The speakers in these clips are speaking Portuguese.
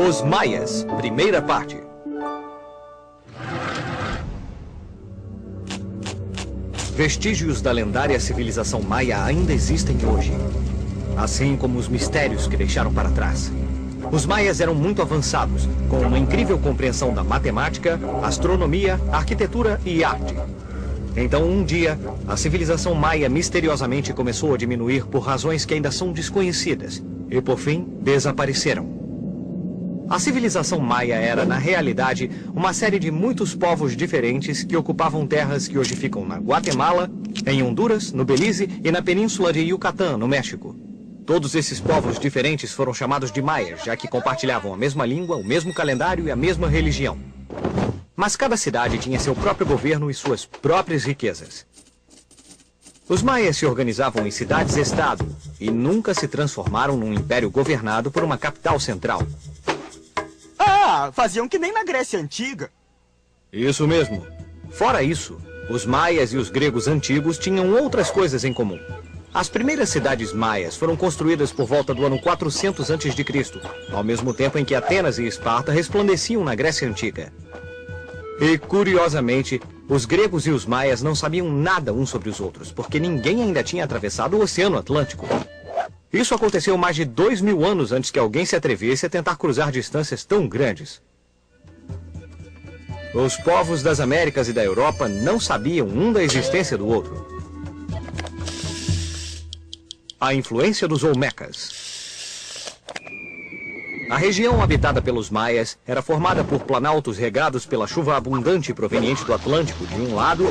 Os Maias, primeira parte. Vestígios da lendária civilização maia ainda existem hoje, assim como os mistérios que deixaram para trás. Os maias eram muito avançados, com uma incrível compreensão da matemática, astronomia, arquitetura e arte. Então, um dia, a civilização maia misteriosamente começou a diminuir por razões que ainda são desconhecidas e, por fim, desapareceram. A civilização maia era, na realidade, uma série de muitos povos diferentes que ocupavam terras que hoje ficam na Guatemala, em Honduras, no Belize e na península de Yucatán, no México. Todos esses povos diferentes foram chamados de maias, já que compartilhavam a mesma língua, o mesmo calendário e a mesma religião. Mas cada cidade tinha seu próprio governo e suas próprias riquezas. Os maias se organizavam em cidades-estado e nunca se transformaram num império governado por uma capital central. Ah, faziam que nem na Grécia Antiga. Isso mesmo. Fora isso, os maias e os gregos antigos tinham outras coisas em comum. As primeiras cidades maias foram construídas por volta do ano 400 a.C., ao mesmo tempo em que Atenas e Esparta resplandeciam na Grécia Antiga. E, curiosamente, os gregos e os maias não sabiam nada uns sobre os outros, porque ninguém ainda tinha atravessado o Oceano Atlântico. Isso aconteceu mais de 2000 anos antes que alguém se atrevesse a tentar cruzar distâncias tão grandes. Os povos das Américas e da Europa não sabiam um da existência do outro. A influência dos Olmecas. A região habitada pelos maias era formada por planaltos regados pela chuva abundante proveniente do Atlântico de um lado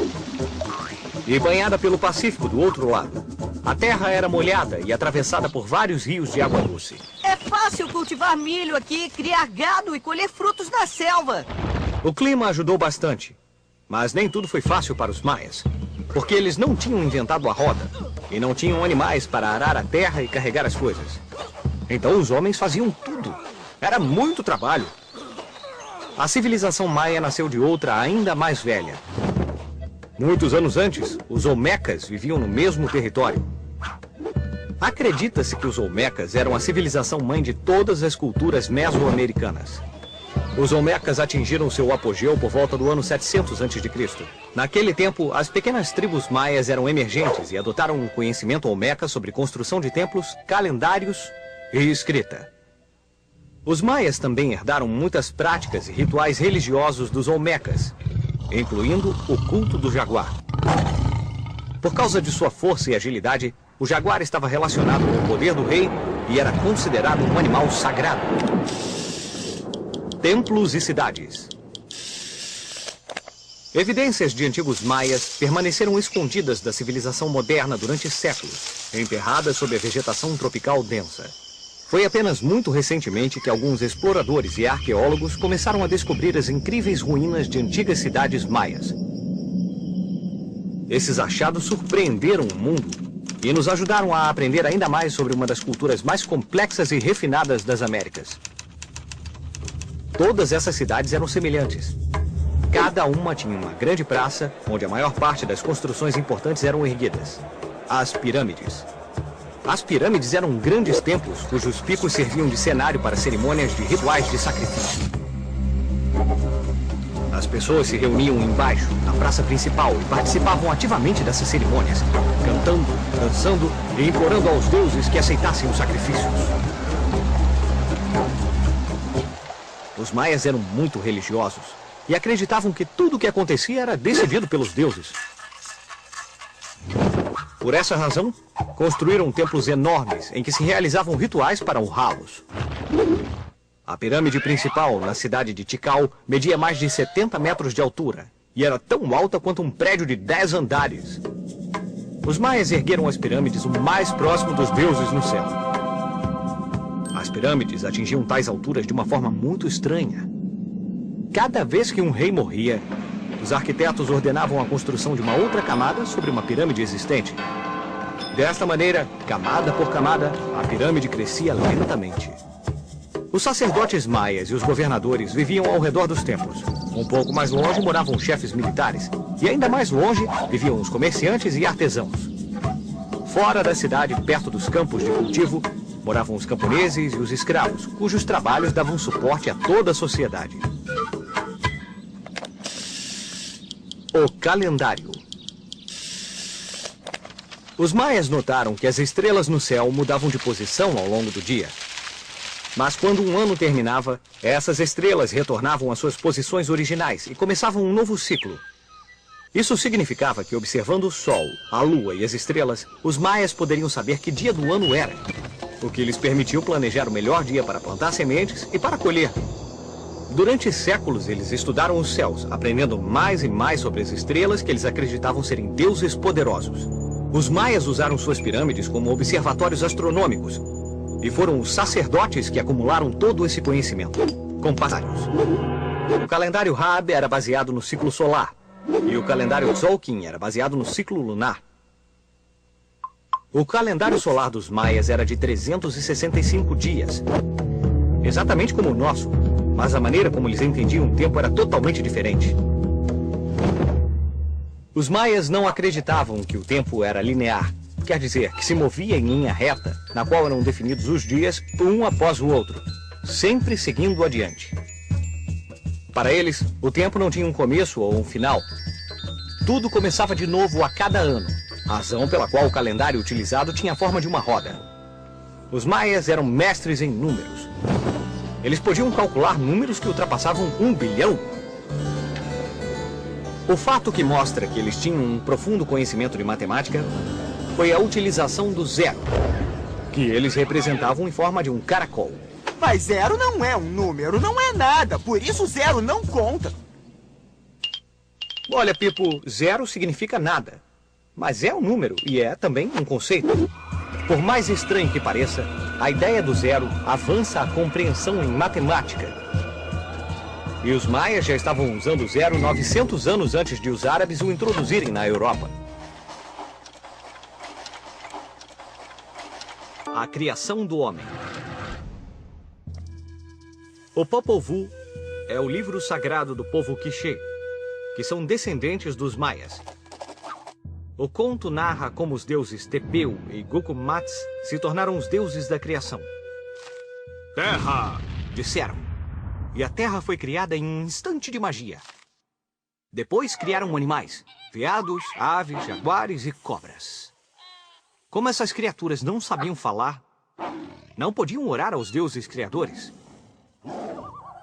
e banhada pelo Pacífico do outro lado. A terra era molhada e atravessada por vários rios de água doce. É fácil cultivar milho aqui, criar gado e colher frutos da selva. O clima ajudou bastante, mas nem tudo foi fácil para os maias, porque eles não tinham inventado a roda e não tinham animais para arar a terra e carregar as coisas. Então os homens faziam tudo. Era muito trabalho. A civilização maia nasceu de outra ainda mais velha. Muitos anos antes, os Olmecas viviam no mesmo território. Acredita-se que os Olmecas eram a civilização mãe de todas as culturas mesoamericanas. Os Olmecas atingiram seu apogeu por volta do ano 700 a.C. Naquele tempo, as pequenas tribos maias eram emergentes e adotaram um conhecimento olmeca sobre construção de templos, calendários e escrita. Os maias também herdaram muitas práticas e rituais religiosos dos Olmecas, incluindo o culto do jaguar. Por causa de sua força e agilidade, o jaguar estava relacionado com o poder do rei e era considerado um animal sagrado. Templos e cidades. Evidências de antigos maias permaneceram escondidas da civilização moderna durante séculos, enterradas sob a vegetação tropical densa. Foi apenas muito recentemente que alguns exploradores e arqueólogos começaram a descobrir as incríveis ruínas de antigas cidades maias. Esses achados surpreenderam o mundo e nos ajudaram a aprender ainda mais sobre uma das culturas mais complexas e refinadas das Américas. Todas essas cidades eram semelhantes. Cada uma tinha uma grande praça, onde a maior parte das construções importantes eram erguidas. As pirâmides. As pirâmides eram grandes templos, cujos picos serviam de cenário para cerimônias de rituais de sacrifício. As pessoas se reuniam embaixo, na praça principal, e participavam ativamente dessas cerimônias, cantando, dançando e implorando aos deuses que aceitassem os sacrifícios. Os maias eram muito religiosos e acreditavam que tudo o que acontecia era decidido pelos deuses. Por essa razão, construíram templos enormes em que se realizavam rituais para honrá-los. A pirâmide principal, na cidade de Tikal, media mais de 70 metros de altura e era tão alta quanto um prédio de 10 andares. Os maias ergueram as pirâmides o mais próximo dos deuses no céu. As pirâmides atingiam tais alturas de uma forma muito estranha. Cada vez que um rei morria, os arquitetos ordenavam a construção de uma outra camada sobre uma pirâmide existente. Desta maneira, camada por camada, a pirâmide crescia lentamente. Os sacerdotes maias e os governadores viviam ao redor dos templos. Um pouco mais longe moravam os chefes militares, e ainda mais longe viviam os comerciantes e artesãos. Fora da cidade, perto dos campos de cultivo, moravam os camponeses e os escravos, cujos trabalhos davam suporte a toda a sociedade. O calendário. Os maias notaram que as estrelas no céu mudavam de posição ao longo do dia. Mas quando um ano terminava, essas estrelas retornavam às suas posições originais e começavam um novo ciclo. Isso significava que, observando o Sol, a Lua e as estrelas, os maias poderiam saber que dia do ano era, o que lhes permitiu planejar o melhor dia para plantar sementes e para colher. Durante séculos, eles estudaram os céus, aprendendo mais e mais sobre as estrelas que eles acreditavam serem deuses poderosos. Os maias usaram suas pirâmides como observatórios astronômicos e foram os sacerdotes que acumularam todo esse conhecimento, com passários. O calendário Rab era baseado no ciclo solar e o calendário Tzolk'in era baseado no ciclo lunar. O calendário solar dos maias era de 365 dias, exatamente como o nosso, mas a maneira como eles entendiam o tempo era totalmente diferente. Os maias não acreditavam que o tempo era linear, quer dizer, que se movia em linha reta, na qual eram definidos os dias um após o outro, sempre seguindo adiante. Para eles, o tempo não tinha um começo ou um final. Tudo começava de novo a cada ano, razão pela qual o calendário utilizado tinha a forma de uma roda. Os maias eram mestres em números. Eles podiam calcular números que ultrapassavam 1 bilhão. O fato que mostra que eles tinham um profundo conhecimento de matemática foi a utilização do zero, que eles representavam em forma de um caracol. Mas zero não é um número, não é nada. Por isso zero não conta. Olha, Pipo, zero significa nada. Mas é um número e é também um conceito. Por mais estranho que pareça, a ideia do zero avança a compreensão em matemática. E os maias já estavam usando o zero 900 anos antes de os árabes o introduzirem na Europa. A criação do homem. O Popol Vuh é o livro sagrado do povo Quiché, que são descendentes dos maias. O conto narra como os deuses Tepeu e Gucumatz se tornaram os deuses da criação. Terra! Disseram. E a terra foi criada em um instante de magia. Depois criaram animais, veados, aves, jaguares e cobras. Como essas criaturas não sabiam falar, não podiam orar aos deuses criadores.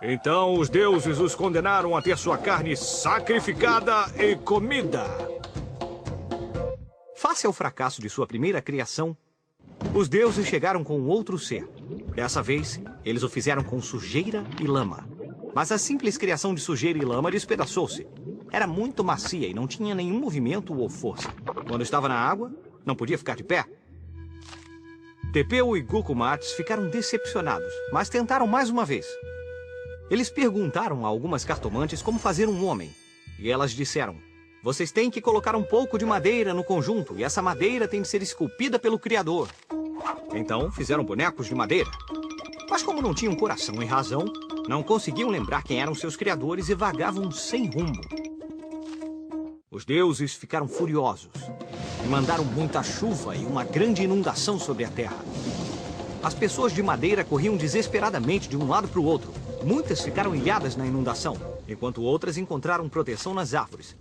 Então os deuses os condenaram a ter sua carne sacrificada e comida. Face ao fracasso de sua primeira criação, os deuses chegaram com outro ser. Dessa vez, eles o fizeram com sujeira e lama. Mas a simples criação de sujeira e lama despedaçou-se. Era muito macia e não tinha nenhum movimento ou força. Quando estava na água, não podia ficar de pé. Tepeu e Gucumatz ficaram decepcionados, mas tentaram mais uma vez. Eles perguntaram a algumas cartomantes como fazer um homem. E elas disseram: vocês têm que colocar um pouco de madeira no conjunto, e essa madeira tem de ser esculpida pelo Criador. Então, fizeram bonecos de madeira. Mas como não tinham coração e razão, não conseguiam lembrar quem eram seus criadores e vagavam sem rumo. Os deuses ficaram furiosos e mandaram muita chuva e uma grande inundação sobre a terra. As pessoas de madeira corriam desesperadamente de um lado para o outro. Muitas ficaram ilhadas na inundação, enquanto outras encontraram proteção nas árvores.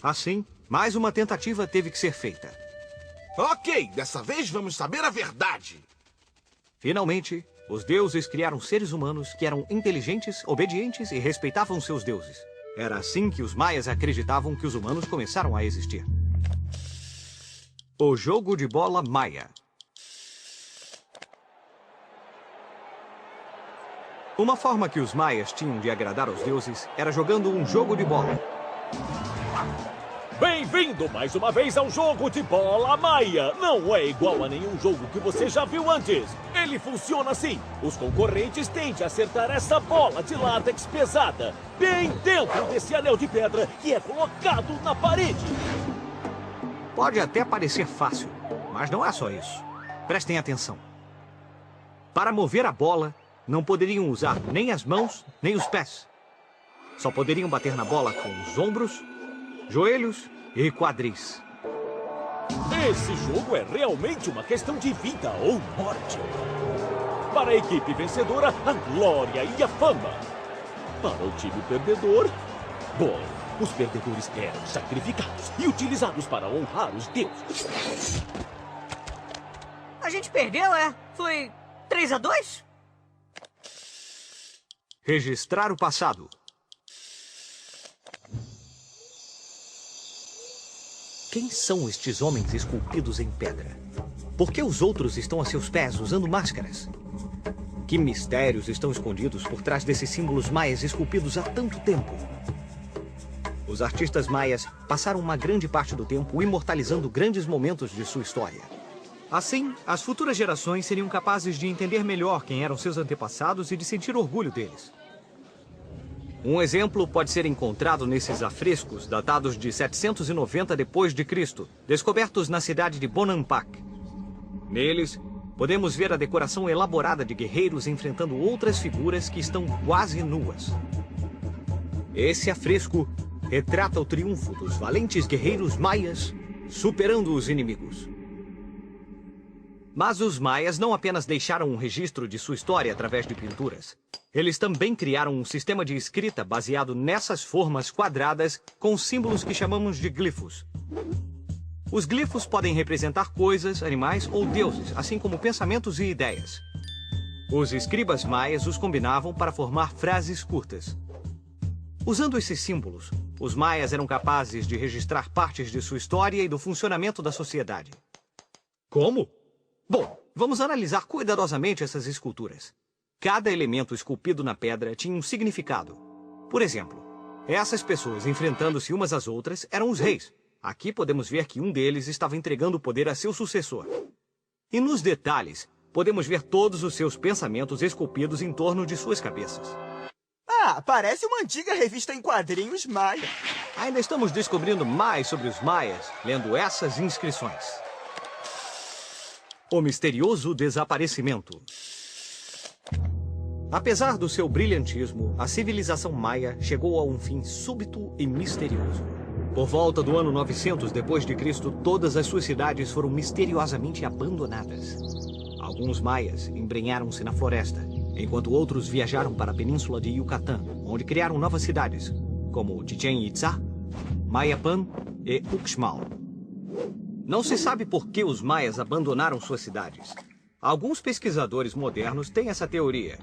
Assim, mais uma tentativa teve que ser feita. Ok, dessa vez vamos saber a verdade. Finalmente, os deuses criaram seres humanos que eram inteligentes, obedientes e respeitavam seus deuses. Era assim que os maias acreditavam que os humanos começaram a existir. O jogo de bola maia. Uma forma que os maias tinham de agradar aos deuses era jogando um jogo de bola. Bem-vindo mais uma vez ao jogo de bola maia. Não é igual a nenhum jogo que você já viu antes. Ele funciona assim. Os concorrentes têm de acertar essa bola de látex pesada bem dentro desse anel de pedra que é colocado na parede. Pode até parecer fácil, mas não é só isso. Prestem atenção. Para mover a bola, não poderiam usar nem as mãos, nem os pés. Só poderiam bater na bola com os ombros, joelhos e quadris. Esse jogo é realmente uma questão de vida ou morte. Para a equipe vencedora, a glória e a fama. Para o time perdedor, bom, os perdedores eram sacrificados e utilizados para honrar os deuses. A gente perdeu, é? Foi 3-2? Registrar o passado. Quem são estes homens esculpidos em pedra? Por que os outros estão a seus pés usando máscaras? Que mistérios estão escondidos por trás desses símbolos maias esculpidos há tanto tempo? Os artistas maias passaram uma grande parte do tempo imortalizando grandes momentos de sua história. Assim, as futuras gerações seriam capazes de entender melhor quem eram seus antepassados e de sentir orgulho deles. Um exemplo pode ser encontrado nesses afrescos datados de 790 d.C., descobertos na cidade de Bonampak. Neles, podemos ver a decoração elaborada de guerreiros enfrentando outras figuras que estão quase nuas. Esse afresco retrata o triunfo dos valentes guerreiros maias, superando os inimigos. Mas os maias não apenas deixaram um registro de sua história através de pinturas. Eles também criaram um sistema de escrita baseado nessas formas quadradas com símbolos que chamamos de glifos. Os glifos podem representar coisas, animais ou deuses, assim como pensamentos e ideias. Os escribas maias os combinavam para formar frases curtas. Usando esses símbolos, os maias eram capazes de registrar partes de sua história e do funcionamento da sociedade. Como? Bom, vamos analisar cuidadosamente essas esculturas. Cada elemento esculpido na pedra tinha um significado. Por exemplo, essas pessoas enfrentando-se umas às outras eram os reis. Aqui podemos ver que um deles estava entregando o poder a seu sucessor. E nos detalhes, podemos ver todos os seus pensamentos esculpidos em torno de suas cabeças. Ah, parece uma antiga revista em quadrinhos maia. Ainda estamos descobrindo mais sobre os maias, lendo essas inscrições. O misterioso desaparecimento. Apesar do seu brilhantismo, a civilização maia chegou a um fim súbito e misterioso. Por volta do ano 900 d.C., todas as suas cidades foram misteriosamente abandonadas. Alguns maias embrenharam-se na floresta, enquanto outros viajaram para a península de Yucatán, onde criaram novas cidades, como Chichén Itzá, Mayapan e Uxmal. Não se sabe por que os maias abandonaram suas cidades. Alguns pesquisadores modernos têm essa teoria.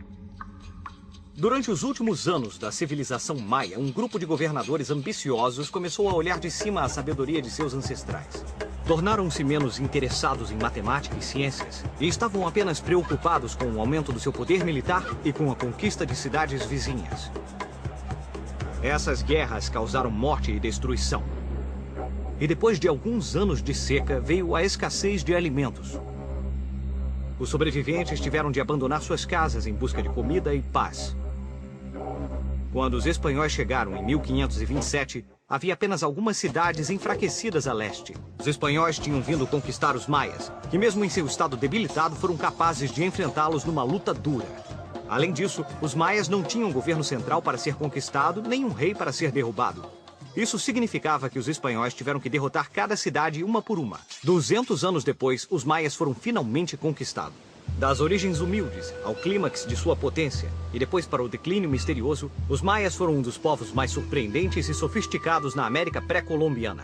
Durante os últimos anos da civilização maia, um grupo de governadores ambiciosos começou a olhar de cima a sabedoria de seus ancestrais. Tornaram-se menos interessados em matemática e ciências e estavam apenas preocupados com o aumento do seu poder militar e com a conquista de cidades vizinhas. Essas guerras causaram morte e destruição. E depois de alguns anos de seca, veio a escassez de alimentos. Os sobreviventes tiveram de abandonar suas casas em busca de comida e paz. Quando os espanhóis chegaram em 1527, havia apenas algumas cidades enfraquecidas a leste. Os espanhóis tinham vindo conquistar os maias, que mesmo em seu estado debilitado foram capazes de enfrentá-los numa luta dura. Além disso, os maias não tinham governo central para ser conquistado, nem um rei para ser derrubado. Isso significava que os espanhóis tiveram que derrotar cada cidade uma por uma. 200 anos depois, os maias foram finalmente conquistados. Das origens humildes ao clímax de sua potência e depois para o declínio misterioso, os maias foram um dos povos mais surpreendentes e sofisticados na América pré-colombiana.